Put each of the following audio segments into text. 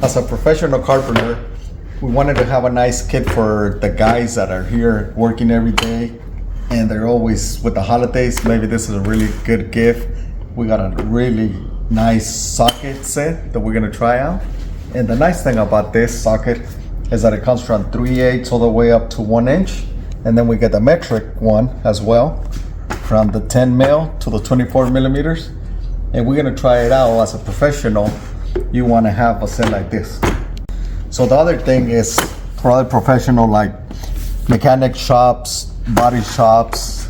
As a professional carpenter, we wanted to have a nice kit for the guys that are here working every day and they're always with the holidays. Maybe this is a really good gift. We got a really nice socket set that we're gonna try out. And the nice thing about this socket is that it comes from 3/8 all the way up to 1 inch. And then we get the metric one as well, from the 10 mil to the 24 millimeters. And we're gonna try it out. As a professional, you wanna have a set like this. So the other thing is for other professional like mechanic shops, body shops,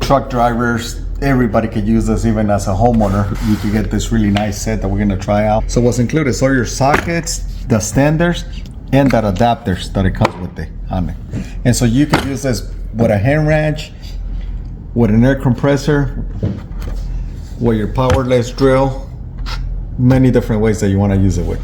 truck drivers, everybody could use this. Even as a homeowner, you could get this really nice set that we're gonna try out. So what's included is all your sockets, the standers, and that adapters that it comes with on it. And so you can use this with a hand wrench, with an air compressor, with your powerless drill, many different ways that you wanna use it with.